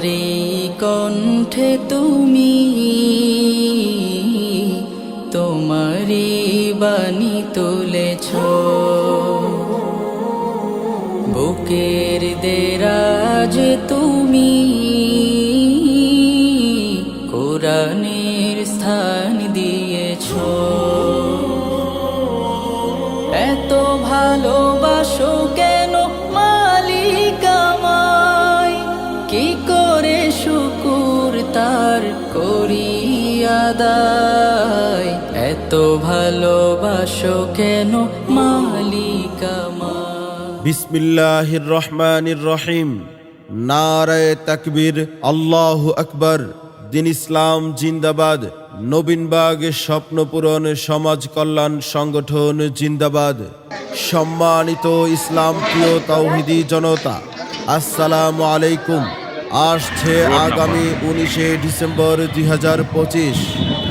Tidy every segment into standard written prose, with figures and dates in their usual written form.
তোমারি কণ্ঠে তুমি, তোমারি বাণী তুলেছ, বুকের দেরাজ তুমি, কোরআনের স্থান দিয়েছ। এত ভালোবাসো কেন মালিক আমায়, কি করে শুকুর তার করি আদায়। এত ভালোবাসো কেন মালিক আমায়। বিসমিল্লাহির রহমানির রহিম। নারায়ে তাকবীর, আল্লাহু আকবার। দিন ইসলাম জিন্দাবাদ। নবীনবাগ স্বপ্নপূরণ সমাজ কল্যাণ সংগঠন জিন্দাবাদ। সম্মানিত ইসলাম প্রিয় তাওহীদি জনতা, আসসালামু আলাইকুম। আসছে আগামী 19 ডিসেম্বর 2025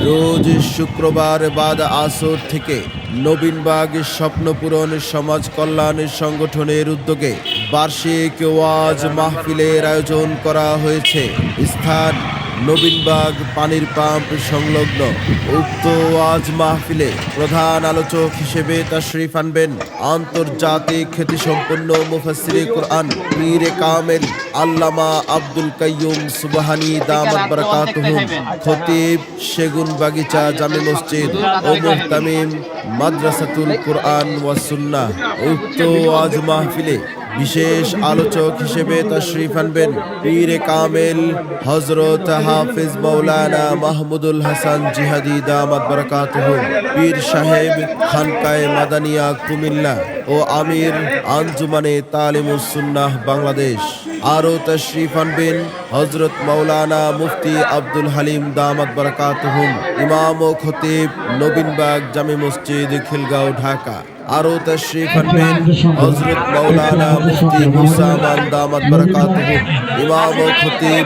রোজ শুক্রবার বাদ আসর থেকে নবীনবাগ স্বপ্নপূরণ সমাজ কল্যাণ সংগঠনের উদ্যোগে বার্ষিক ওয়াজ মাহফিলের আয়োজন করা হয়েছে। স্থান নবীনবাগ পানির পাম্প সংলগ্ন। উক্ত ওয়াজ মাহফিলে প্রধান আলোচক হিসেবে তাশরিফ আনবেন আন্তর্জাতিক খ্যাতিসম্পন্ন মুফাসসিরে কোরআন পীরে কামেল আল্লামা আব্দুল কাইয়ুম সুবহানী দামাত বারাকাতুহুম, খতিব সেগুন বাগিচা জামে মসজিদ ও মুহতামিম মাদ্রাসাতুল কোরআন ওয়া সুন্নাহ। উক্ত ওয়াজ মাহফিলে বিশেষ আলোচক হিসেবে তাশরিফ আনবেন পীরে কামেল হযরত হাফেজ মাওলানা মাহমুদুল হাসান জিহাদি দামাত বারাকাতুহু, পীর সাহেব খানকায়ে মাদানিয়া কুমিল্লা ও আমির আঞ্জুমানে তালিমুস সুন্নাহ বাংলাদেশ। আরও তাশরিফ আনবেন হযরত মাওলানা মুফতি আব্দুল হালিম দামাত বারাকাতুহুম, ইমাম ও খতিব নবীনবাগ জামে মসজিদ খিলগাঁও ঢাকা। আরও তাশরিফ আনবেন হযরত মাওলানা মুফতি মুসা আমান দামাত বারাকাতুহুম, ইমাম ও খতিব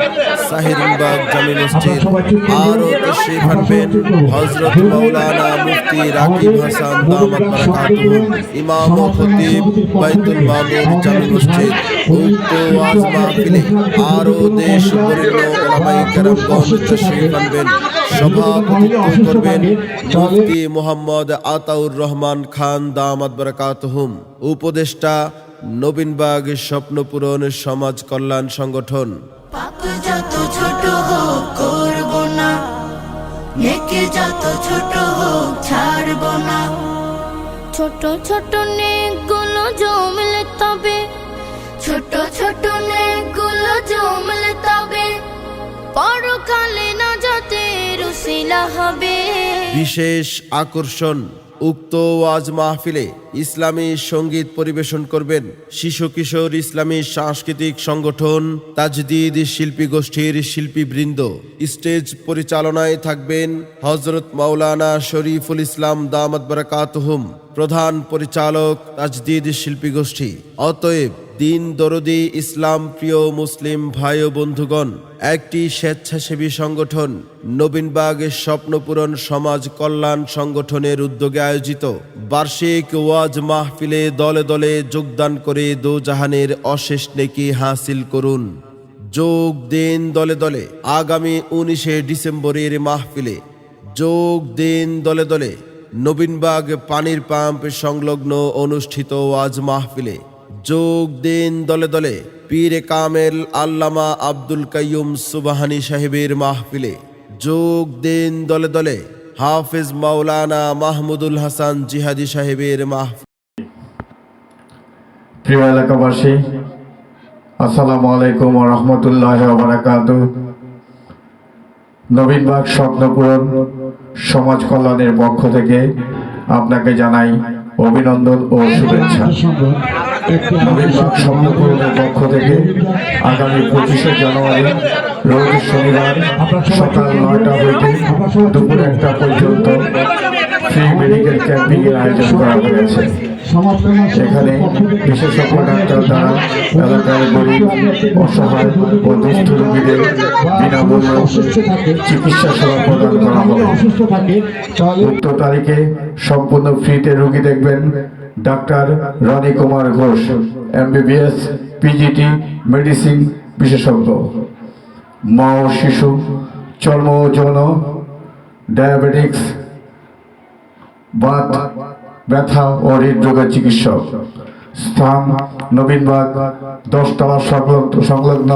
সাহিরবাগ জামে মসজিদ। আরও তাশরিফ আনবেন হযরত মাওলানা মুফতি রাকিব হাসান দামাত বারাকাতুহুম, ইমাম ও খতিব বাইতুল মামুর জামে মসজিদ। উক্ত ওয়াজ মাহফিলে আরও দেশ বরেণ্য উলামায়ে কেরামগণ তাশরিফ আনবেন। সভাপতিত্ব করবেন মুফতি মুহাম্মদ আতাউর রহমান খান দামাত বারাকাতুহুম, উপদেষ্টা নবীনবাগ স্বপ্নপূরণ সমাজ কল্যাণ সংগঠন। পাপ যত ছোট হোক করব না, নেকি যত ছোট হোক ছাড়ব না। ছোট ছোট নেকগুলো জমলে তবে, ছোট ছোট নেকগুলো জমলে তবে পরকালে নাজাতের উসিলা হবে। বিশেষ আকর্ষণ, উক্ত ওয়াজ মাহফিলে ইসলামী সঙ্গীত পরিবেশন করবেন শিশু কিশোর ইসলামী সাংস্কৃতিক সংগঠন তাজদিদ শিল্পী গোষ্ঠীর শিল্পীবৃন্দ। স্টেজ পরিচালনায় থাকবেন হযরত মাওলানা শরীফুল ইসলাম দামাত বারাকাতুহুম, প্রধান পরিচালক তাজদিদ শিল্পী গোষ্ঠী। অতএব দিন দরদি ইসলাম প্রিয় মুসলিম ভাই ও বন্ধুগণ, একটি স্বেচ্ছাসেবী সংগঠন নবীনবাগ স্বপ্নপূরণ সমাজ কল্যাণ সংগঠনের উদ্যোগে আয়োজিত বার্ষিক ওয়াজ মাহফিলে দলে দলে যোগদান করে দোজাহানের অশেষ নেকি হাসিল করুন। যোগ দিন দলে দলে আগামী 19 ডিসেম্বরের মাহফিলে। যোগ দিন দলে দলে নবীনবাগ পানির পাম্প সংলগ্ন অনুষ্ঠিত ওয়াজ মাহফিলে। যোগ দিন দলে দলে পীরে কামেল আল্লামা আব্দুল কাইয়ুম সুবহানী সাহেবের মাহফিলে। যোগ দিন দলে দলে হাফেজ মাওলানা মাহমুদুল হাসান জিহাদি সাহেবের মাহফিলে। প্রিয় এলাকাবাসী, আসসালামু আলাইকুম ওয়া রাহমাতুল্লাহি ওয়া বারাকাতুহু। নবীনবাগ স্বপ্নপূরণ সমাজ কল্যাণের পক্ষ থেকে আপনাকে জানাই অভিনন্দন ও শুভেচ্ছা। নবীনবাগ স্বপ্নপূরণের পক্ষ থেকে আগামী 25 জানুয়ারি রোজ শনিবার সকাল 9টা হইতে দুপুর 1টা পর্যন্ত ফ্রি মেডিকেল ক্যাম্পিং এর আয়োজন করা হয়েছে। সেখানে বিশেষজ্ঞ ডাক্তার দ্বারা এলাকার গরিব, অসহায় ও দুস্থ রোগীদের বিনামূল্যে চিকিৎসা সেবা প্রদান করা হবে। উক্ত তারিখে সম্পূর্ণ ফ্রিতে রোগী দেখবেন doctor Roni Kumar Ghosh, MBBS, PGT, medicine বিশেষজ্ঞ। মা ও শিশু, চর্ম ও যৌন, ডায়াবেটিক্স, বাত, ব্যথা ও হৃদরোগের চিকিৎসক। স্থান নবীনবাগ 10 তলা সংলগ্ন